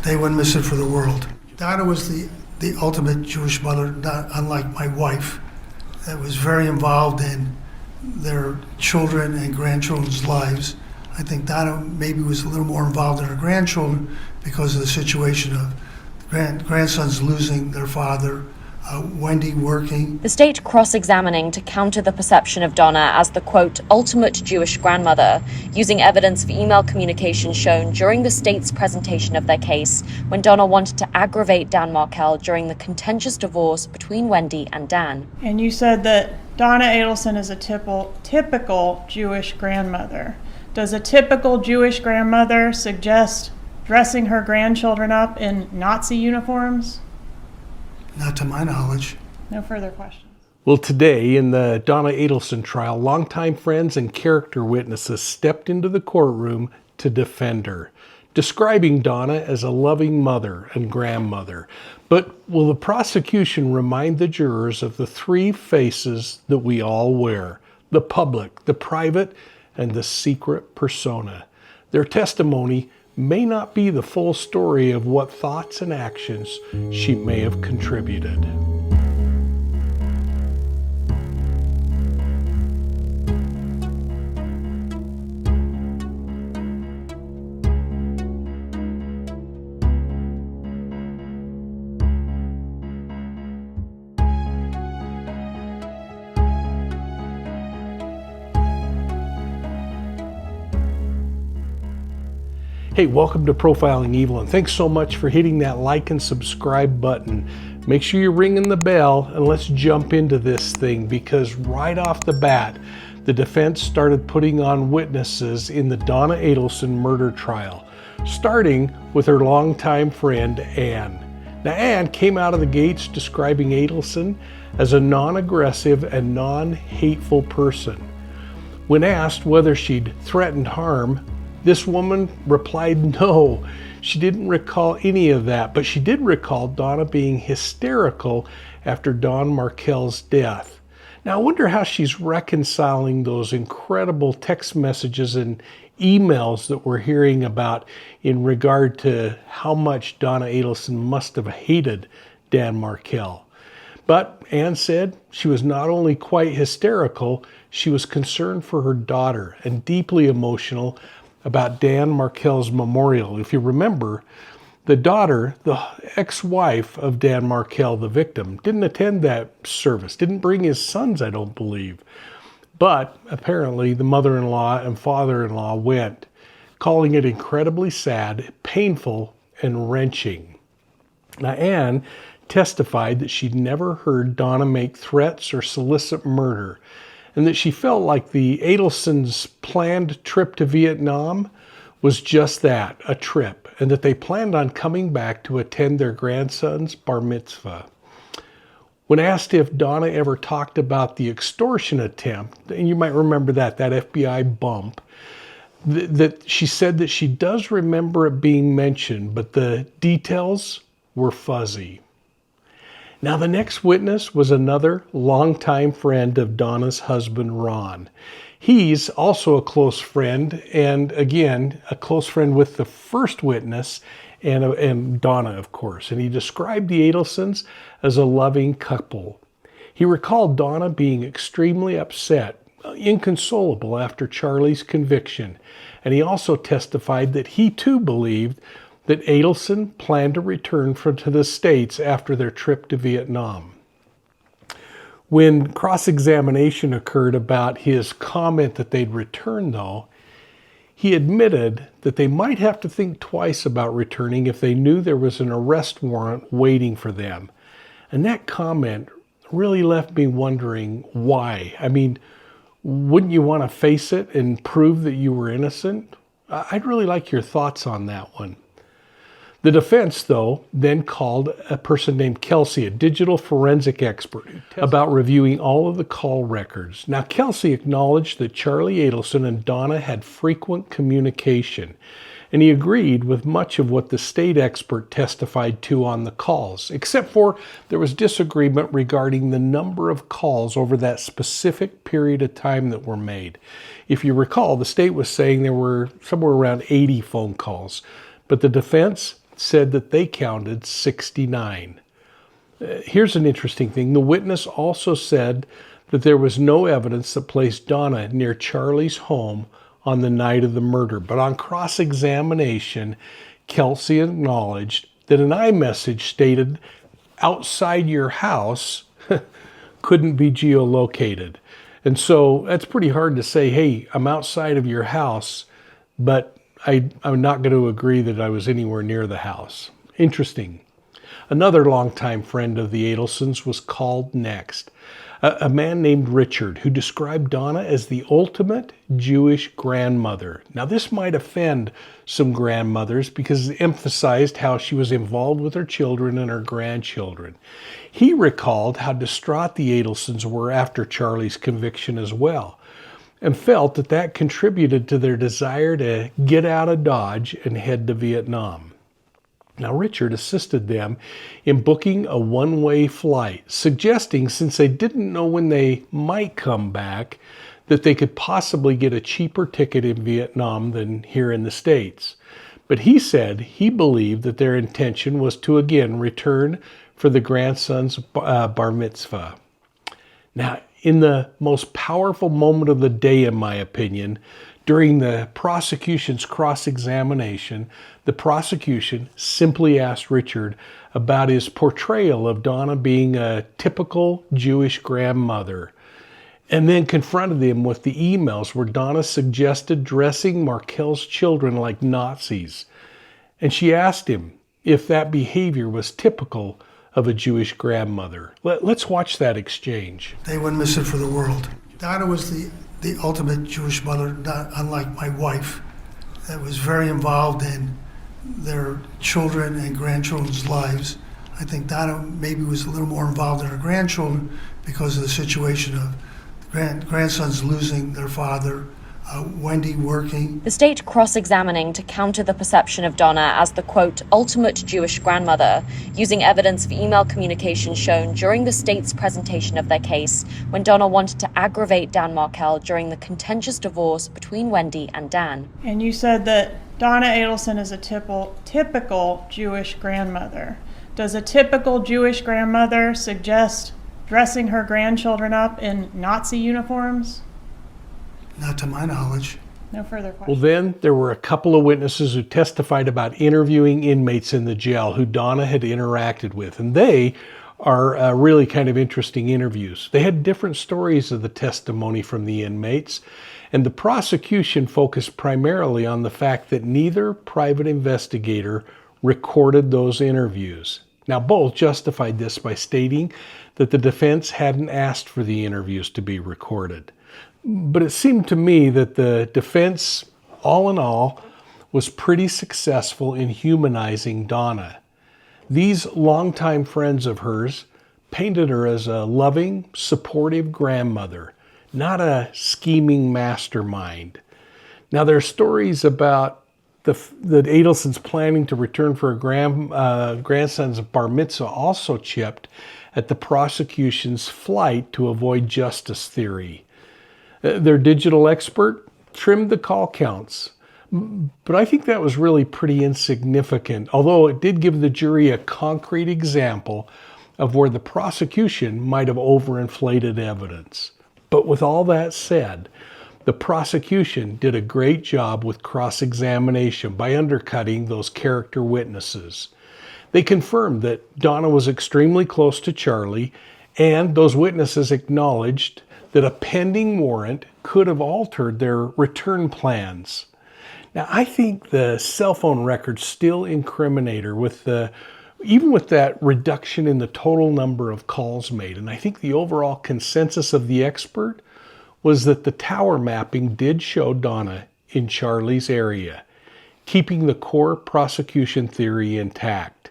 They wouldn't miss it for the world. Donna was the ultimate Jewish mother, not unlike my wife, that was very involved in their children and grandchildren's lives. I think Donna maybe was a little more involved in her grandchildren because of the situation of grandsons losing their father, Wendy working. The state cross-examining to counter the perception of Donna as the, quote, ultimate Jewish grandmother, using evidence of email communication shown during the state's presentation of their case when Donna wanted to aggravate Dan Markel during the contentious divorce between Wendy and Dan. And you said that Donna Adelson is a typical Jewish grandmother. Does a typical Jewish grandmother suggest dressing her grandchildren up in Nazi uniforms? Not to my knowledge. No further questions. Well, today in the Donna Adelson trial, longtime friends and character witnesses stepped into the courtroom to defend her, describing Donna as a loving mother and grandmother. But will the prosecution remind the jurors of the three faces that we all wear: the public, the private, and the secret persona? Their testimony may not be the full story of what thoughts and actions she may have contributed. Hey, welcome to Profiling Evil, and thanks so much for hitting that like and subscribe button. Make sure you're ringing the bell, and let's jump into this thing, because right off the bat, the defense started putting on witnesses in the Donna Adelson murder trial, starting with her longtime friend, Ann. Now, Ann came out of the gates describing Adelson as a non-aggressive and non-hateful person. When asked whether she'd threatened harm, this woman replied no. She didn't recall any of that, but she did recall Donna being hysterical after Don Markel's death. Now, I wonder how she's reconciling those incredible text messages and emails that we're hearing about in regard to how much Donna Adelson must have hated Dan Markel. But Ann said she was not only quite hysterical, she was concerned for her daughter and deeply emotional about Dan Markel's memorial. If you remember, the daughter, the ex-wife of Dan Markel, the victim, didn't attend that service, didn't bring his sons, I don't believe. But apparently the mother-in-law and father-in-law went, calling it incredibly sad, painful, and wrenching. Now, Ann testified that she'd never heard Donna make threats or solicit murder, and that she felt like the Adelsons' planned trip to Vietnam was just that, a trip, and that they planned on coming back to attend their grandson's bar mitzvah. When asked if Donna ever talked about the extortion attempt, and you might remember that FBI bump, that she said that she does remember it being mentioned, but the details were fuzzy. Now, the next witness was another longtime friend of Donna's husband, Ron. He's also a close friend, and again, a close friend with the first witness, and Donna, of course. And he described the Adelsons as a loving couple. He recalled Donna being extremely upset, inconsolable after Charlie's conviction. And he also testified that he too believed that Adelson planned to return to the States after their trip to Vietnam. When cross-examination occurred about his comment that they'd return, though, he admitted that they might have to think twice about returning if they knew there was an arrest warrant waiting for them. And that comment really left me wondering why. I mean, wouldn't you want to face it and prove that you were innocent? I'd really like your thoughts on that one. The defense, though, then called a person named Kelsey, a digital forensic expert, about reviewing all of the call records. Now, Kelsey acknowledged that Charlie Adelson and Donna had frequent communication, and he agreed with much of what the state expert testified to on the calls, except for there was disagreement regarding the number of calls over that specific period of time that were made. If you recall, the state was saying there were somewhere around 80 phone calls, but the defense said that they counted 69. Here's an interesting thing. The witness also said that there was no evidence that placed Donna near Charlie's home on the night of the murder. But on cross-examination, Kelsey acknowledged that an iMessage stated, "outside your house," couldn't be geolocated. And so that's pretty hard to say, hey, I'm outside of your house, but I'm not going to agree that I was anywhere near the house. Interesting. Another longtime friend of the Adelsons was called next. A man named Richard, who described Donna as the ultimate Jewish grandmother. Now, this might offend some grandmothers because it emphasized how she was involved with her children and her grandchildren. He recalled how distraught the Adelsons were after Charlie's conviction as well, and felt that that contributed to their desire to get out of Dodge and head to Vietnam. Now, Richard assisted them in booking a one-way flight, suggesting since they didn't know when they might come back, that they could possibly get a cheaper ticket in Vietnam than here in the States. But he said he believed that their intention was to again return for the grandson's bar mitzvah. Now, in the most powerful moment of the day, in my opinion, during the prosecution's cross-examination, the prosecution simply asked Richard about his portrayal of Donna being a typical Jewish grandmother, and then confronted him with the emails where Donna suggested dressing Markel's children like Nazis. And she asked him if that behavior was typical of a Jewish grandmother. Let's watch that exchange. They wouldn't miss it for the world. Donna was the ultimate Jewish mother, not unlike my wife, that was very involved in their children and grandchildren's lives. I think Donna maybe was a little more involved in her grandchildren because of the situation of grandsons losing their father, Wendy working. The state cross-examining to counter the perception of Donna as the, quote, ultimate Jewish grandmother, using evidence of email communication shown during the state's presentation of their case when Donna wanted to aggravate Dan Markel during the contentious divorce between Wendy and Dan. And you said that Donna Adelson is a typical Jewish grandmother. Does a typical Jewish grandmother suggest dressing her grandchildren up in Nazi uniforms? Not to my knowledge. No further questions. Well, then there were a couple of witnesses who testified about interviewing inmates in the jail who Donna had interacted with, and they are really kind of interesting interviews. They had different stories of the testimony from the inmates, and the prosecution focused primarily on the fact that neither private investigator recorded those interviews. Now, both justified this by stating that the defense hadn't asked for the interviews to be recorded. But it seemed to me that the defense, all in all, was pretty successful in humanizing Donna. These longtime friends of hers painted her as a loving, supportive grandmother, not a scheming mastermind. Now, there are stories about the Adelsons planning to return for a grandson's bar mitzvah also chipped at the prosecution's flight to avoid justice theory. Their digital expert trimmed the call counts, but I think that was really pretty insignificant, although it did give the jury a concrete example of where the prosecution might have overinflated evidence. But with all that said, the prosecution did a great job with cross-examination by undercutting those character witnesses. They confirmed that Donna was extremely close to Charlie, and those witnesses acknowledged that a pending warrant could have altered their return plans. Now, I think the cell phone records still incriminate her even with that reduction in the total number of calls made. And I think the overall consensus of the expert was that the tower mapping did show Donna in Charlie's area, keeping the core prosecution theory intact.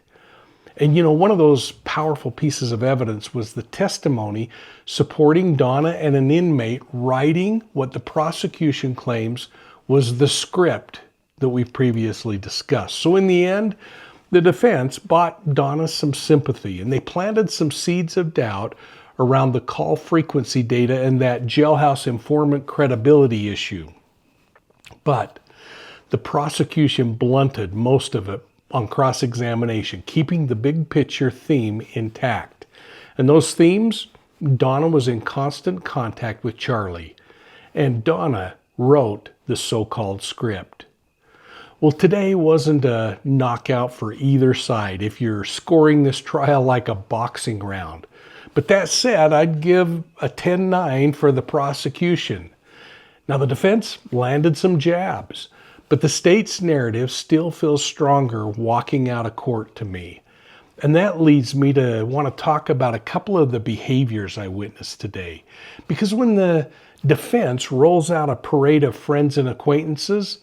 And one of those powerful pieces of evidence was the testimony supporting Donna and an inmate writing what the prosecution claims was the script that we previously discussed. So in the end, the defense bought Donna some sympathy, and they planted some seeds of doubt around the call frequency data and that jailhouse informant credibility issue. But the prosecution blunted most of it on cross-examination, keeping the big picture theme intact. And those themes, Donna was in constant contact with Charlie, and Donna wrote the so-called script. Well, today wasn't a knockout for either side if you're scoring this trial like a boxing round. But that said, I'd give a 10-9 for the prosecution. Now, the defense landed some jabs, but the state's narrative still feels stronger walking out of court to me. And that leads me to want to talk about a couple of the behaviors I witnessed today. Because when the defense rolls out a parade of friends and acquaintances,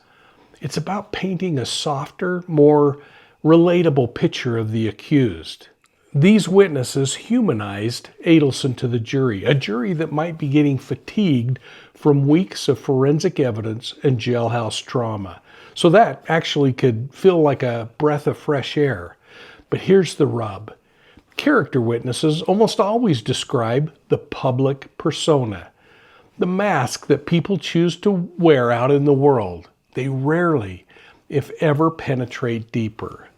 it's about painting a softer, more relatable picture of the accused. These witnesses humanized Adelson to the jury, a jury that might be getting fatigued from weeks of forensic evidence and jailhouse trauma. So that actually could feel like a breath of fresh air. But here's the rub. Character witnesses almost always describe the public persona, the mask that people choose to wear out in the world. They rarely, if ever, penetrate deeper.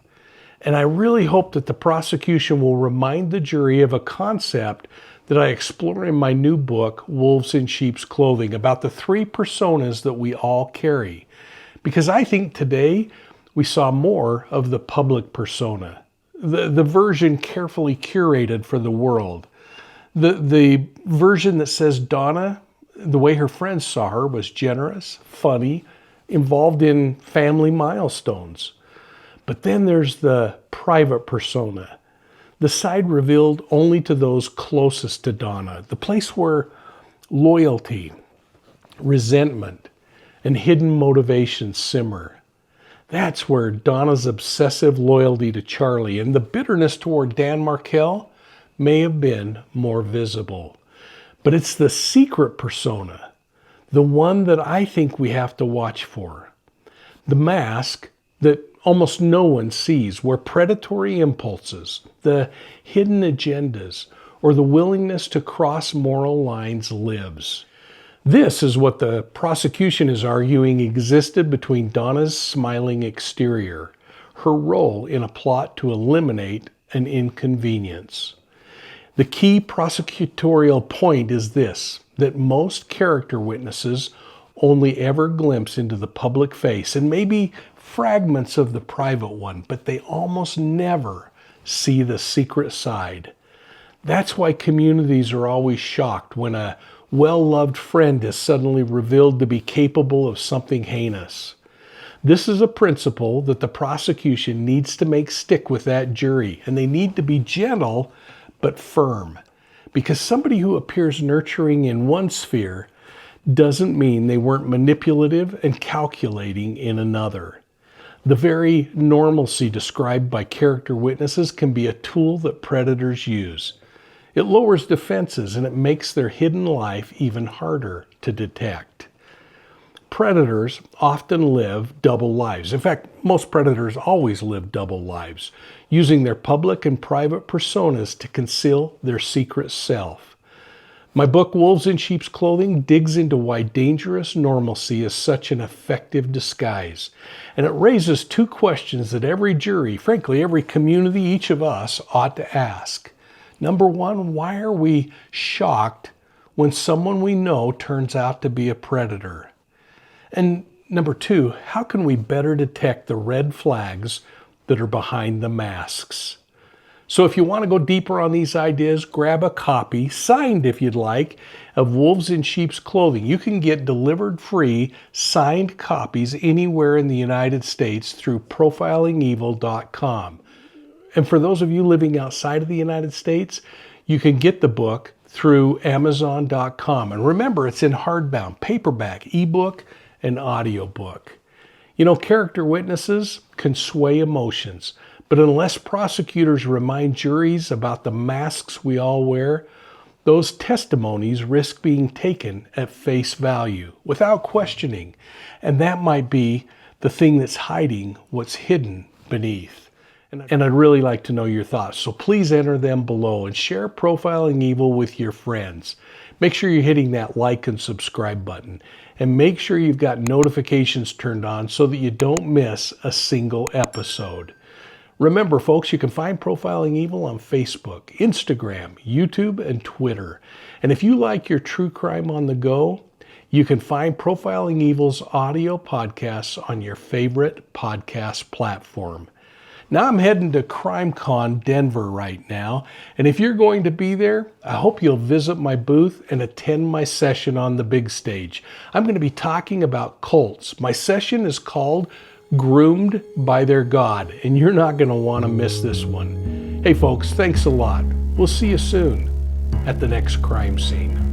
And I really hope that the prosecution will remind the jury of a concept that I explore in my new book, Wolves in Sheep's Clothing, about the three personas that we all carry. Because I think today we saw more of the public persona, the version carefully curated for the world. The version that says Donna, the way her friends saw her, was generous, funny, involved in family milestones. But then there's the private persona, the side revealed only to those closest to Donna, the place where loyalty, resentment, and hidden motivations simmer. That's where Donna's obsessive loyalty to Charlie and the bitterness toward Dan Markel may have been more visible. But it's the secret persona, the one that I think we have to watch for. The mask that almost no one sees, where predatory impulses, the hidden agendas, or the willingness to cross moral lines lives. This is what the prosecution is arguing existed between Donna's smiling exterior, her role in a plot to eliminate an inconvenience. The key prosecutorial point is this, that most character witnesses only ever glimpse into the public face and maybe fragments of the private one, but they almost never see the secret side. That's why communities are always shocked when a well-loved friend is suddenly revealed to be capable of something heinous. This is a principle that the prosecution needs to make stick with that jury, and they need to be gentle but firm, because somebody who appears nurturing in one sphere doesn't mean they weren't manipulative and calculating in another. The very normalcy described by character witnesses can be a tool that predators use. It lowers defenses and it makes their hidden life even harder to detect. Predators often live double lives. In fact, most predators always live double lives, using their public and private personas to conceal their secret self. My book, Wolves in Sheep's Clothing, digs into why dangerous normalcy is such an effective disguise. And it raises two questions that every jury, frankly, every community, each of us ought to ask. Number one, why are we shocked when someone we know turns out to be a predator? And number two, how can we better detect the red flags that are behind the masks? So if you want to go deeper on these ideas, grab a copy, signed if you'd like, of Wolves in Sheep's Clothing. You can get delivered free, signed copies anywhere in the United States through profilingevil.com. And for those of you living outside of the United States, you can get the book through amazon.com. And remember, it's in hardbound, paperback, ebook, and audiobook. You know, character witnesses can sway emotions. But unless prosecutors remind juries about the masks we all wear, those testimonies risk being taken at face value without questioning. And that might be the thing that's hiding what's hidden beneath. And I'd really like to know your thoughts. So please enter them below and share Profiling Evil with your friends. Make sure you're hitting that like and subscribe button. And make sure you've got notifications turned on so that you don't miss a single episode. Remember, folks, you can find Profiling Evil on Facebook, Instagram, YouTube, and Twitter. And if you like your true crime on the go, you can find Profiling Evil's audio podcasts on your favorite podcast platform. Now I'm heading to CrimeCon Denver right now, and if you're going to be there, I hope you'll visit my booth and attend my session on the big stage. I'm going to be talking about cults. My session is called Groomed by Their God, and you're not going to want to miss this one. Hey folks, thanks a lot. We'll see you soon at the next crime scene.